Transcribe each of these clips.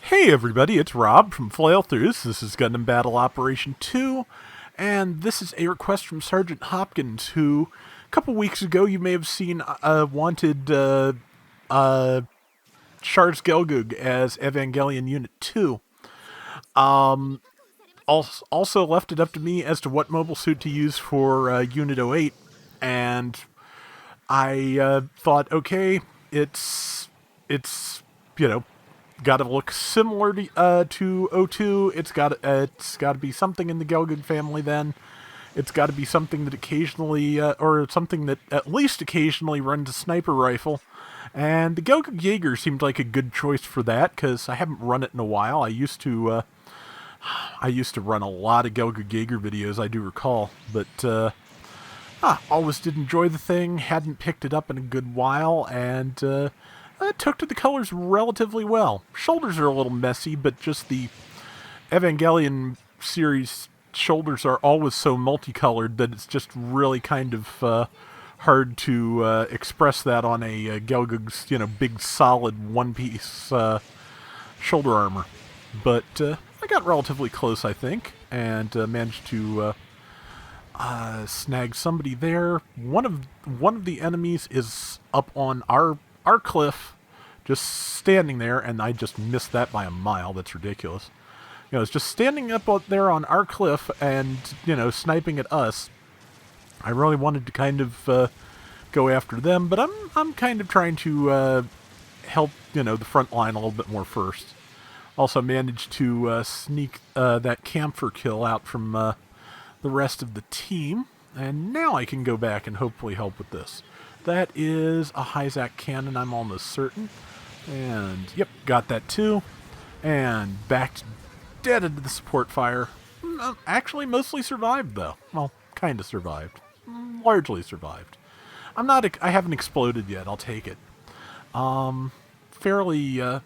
Hey everybody, it's Rob from Flailthroughs. This is Gundam Battle Operation 2, and this is a request from Sergeant Hopkins, who a couple weeks ago you may have seen wanted Char's Gelgoog as Evangelion Unit-08. Also left it up to me as to what mobile suit to use for Unit-08, and I thought, okay, it's got to look similar to O2. It's got to be something in the Gelgoog family. Then it's got to be something that occasionally, or something that at least occasionally runs a sniper rifle. And the Gelgoog Jager seemed like a good choice for that because I haven't run it in a while. I used to run a lot of Gelgoog Jager videos, I do recall, but always did enjoy the thing. Hadn't picked it up in a good while, and took to the colors relatively well. Shoulders are a little messy, but just the Evangelion series shoulders are always so multicolored that it's just really kind of hard to express that on a Gelgoog's big solid one-piece shoulder armor. But I got relatively close, I think, and managed to snag somebody there. One of the enemies is up on our cliff, just standing there, and I just missed that by a mile. That's ridiculous. It's just standing up out there on our cliff and, sniping at us. I really wanted to kind of go after them, but I'm kind of trying to help, the front line a little bit more first. Also managed to sneak that camphor kill out from the rest of the team, and now I can go back and hopefully help with this. That is a Hyzak cannon, I'm almost certain. And, yep, got that too. And backed dead into the support fire. Actually, mostly survived, though. Well, kind of survived. Largely survived. I haven't exploded yet, I'll take it. Fairly, the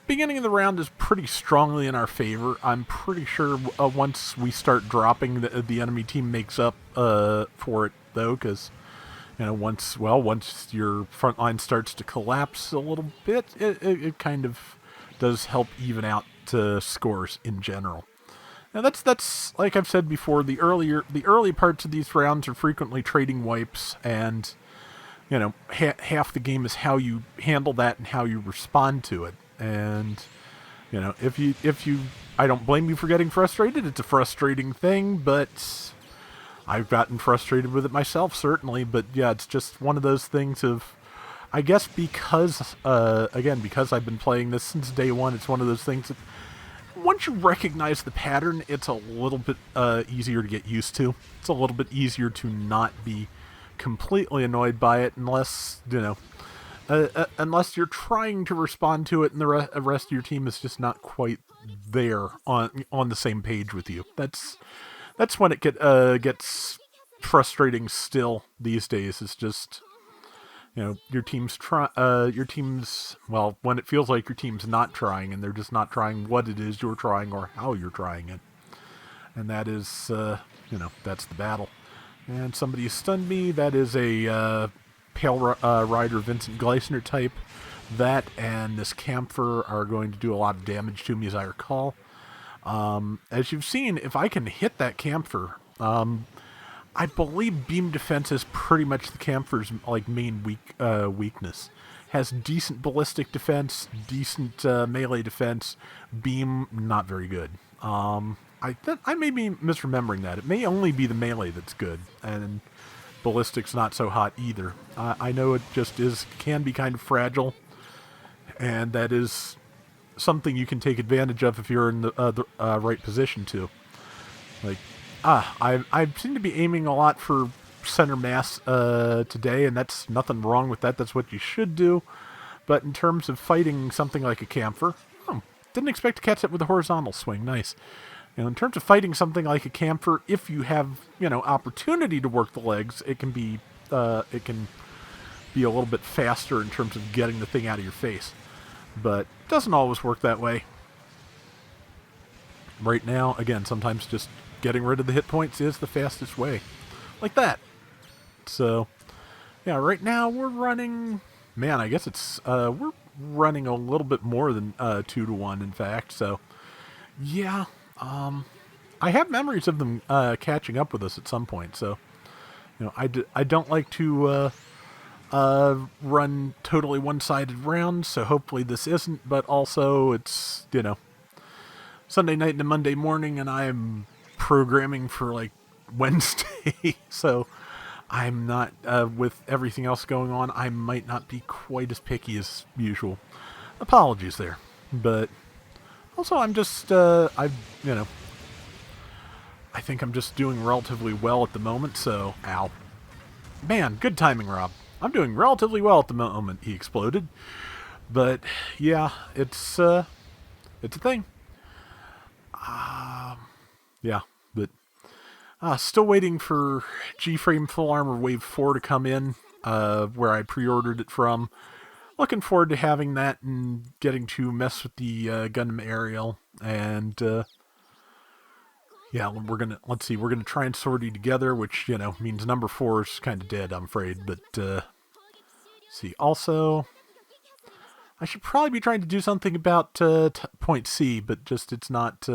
beginning of the round is pretty strongly in our favor. I'm pretty sure once we start dropping, the enemy team makes up for it, though, because once your front line starts to collapse a little bit, it kind of does help even out scores in general. Now that's like I've said before, the early parts of these rounds are frequently trading wipes, and half the game is how you handle that and how you respond to it. And if you I don't blame you for getting frustrated. It's a frustrating thing, but I've gotten frustrated with it myself, certainly, but yeah, it's just one of those things of, I guess because I've been playing this since day one, it's one of those things that once you recognize the pattern, it's a little bit easier to get used to. It's a little bit easier to not be completely annoyed by it unless, unless you're trying to respond to it and the rest of your team is just not quite there on the same page with you. That's when it gets frustrating still these days. It's just, your team's when it feels like your team's not trying and they're just not trying what it is you're trying or how you're trying it. And that is, that's the battle. And somebody stunned me. That is a Pale Rider Vincent Gleisner type. That and this camphor are going to do a lot of damage to me, as I recall. As you've seen, if I can hit that camphor, I believe beam defense is pretty much the camphor's main weakness. Has decent ballistic defense, decent melee defense. Beam, not very good. I may be misremembering that. It may only be the melee that's good, and ballistic's not so hot either. I know it just can be kind of fragile, and that is something you can take advantage of if you're in the right position to. I seem to be aiming a lot for center mass today, and that's nothing wrong with that. That's what you should do. But in terms of fighting something like a camphor, didn't expect to catch it with a horizontal swing. Nice. In terms of fighting something like a camphor, if you have opportunity to work the legs, it can be a little bit faster in terms of getting the thing out of your face. But it doesn't always work that way. Right now, again, sometimes just getting rid of the hit points is the fastest way. Like that. So, yeah, right now we're running... Man, I guess it's... running a little bit more than 2 to 1, in fact. So, yeah, I have memories of them catching up with us at some point. So, I don't like to run totally one-sided rounds. So hopefully this isn't. But also, it's Sunday night and Monday morning, and I'm programming for like Wednesday. So I'm not with everything else going on. I might not be quite as picky as usual. Apologies there, but also I'm just I think I'm just doing relatively well at the moment. So ow, man, good timing, Rob. I'm doing relatively well at the moment. He exploded, but yeah, it's a thing. Yeah, but still waiting for G-Frame Full Armor Wave 4 to come in, where I pre-ordered it from. Looking forward to having that and getting to mess with the Gundam Aerial. And, yeah, let's see, we're gonna try and sortie together, which, means number 4 is kind of dead, I'm afraid. But, see, also, I should probably be trying to do something about point C, but just it's not,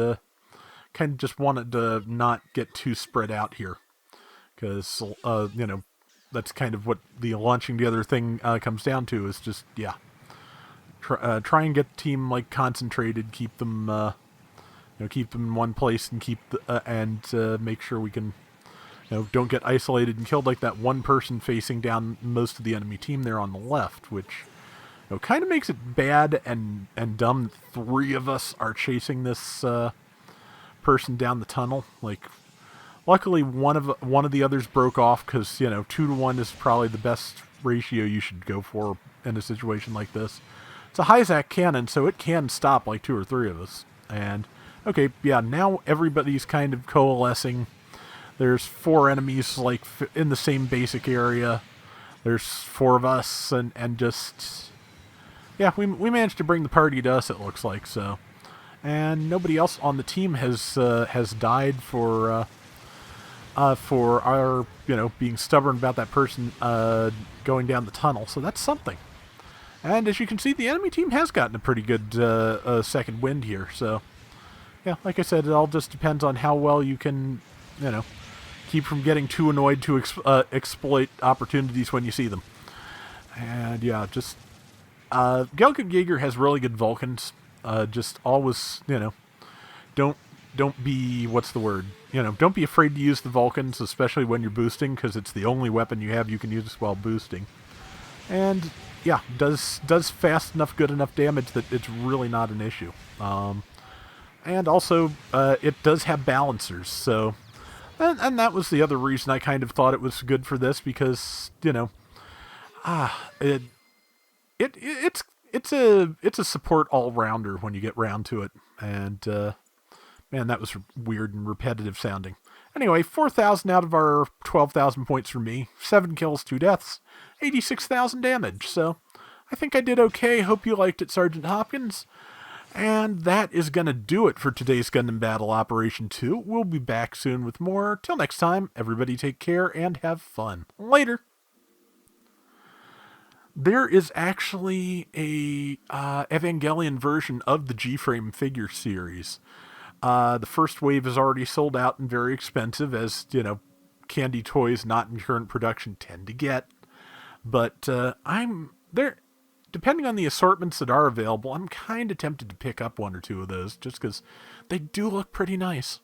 kind of just wanted to not get too spread out here. Because, that's kind of what the launching together thing comes down to, is just, yeah. Try and get the team, like, concentrated, keep them, keep them in one place and make sure we can, don't get isolated and killed like that one person facing down most of the enemy team there on the left, which, kind of makes it bad and dumb that 3 of us are chasing this, person down the tunnel. Like, luckily one of the others broke off, because 2 to 1 is probably the best ratio you should go for in a situation like this. It's a Hyzak cannon, so it can stop like 2 or 3 of us. And okay, yeah, now everybody's kind of coalescing. There's 4 enemies like in the same basic area. There's 4 of us, and just, yeah, we managed to bring the party to us, it looks like. So. And nobody else on the team has died for our being stubborn about that person going down the tunnel. So that's something. And as you can see, the enemy team has gotten a pretty good second wind here. So yeah, like I said, it all just depends on how well you can keep from getting too annoyed to exploit opportunities when you see them. And yeah, just Gelgoog Jager has really good Vulcans. Just always, don't be, what's the word? Don't be afraid to use the Vulcans, especially when you're boosting, because it's the only weapon you have you can use while boosting. And, yeah, does fast enough, good enough damage that it's really not an issue. And also, it does have balancers, so, and that was the other reason I kind of thought it was good for this, because, it's a support all-rounder when you get round to it. And, man, that was weird and repetitive sounding. Anyway, 4,000 out of our 12,000 points for me. 7 kills, 2 deaths. 86,000 damage. So, I think I did okay. Hope you liked it, Sergeant Hopkins. And that is going to do it for today's Gundam Battle Operation 2. We'll be back soon with more. Till next time, everybody take care and have fun. Later. There is actually a Evangelion version of the G-Frame figure series. The first wave is already sold out and very expensive, as, candy toys not in current production tend to get. But I'm there, depending on the assortments that are available, I'm kind of tempted to pick up 1 or 2 of those, just because they do look pretty nice.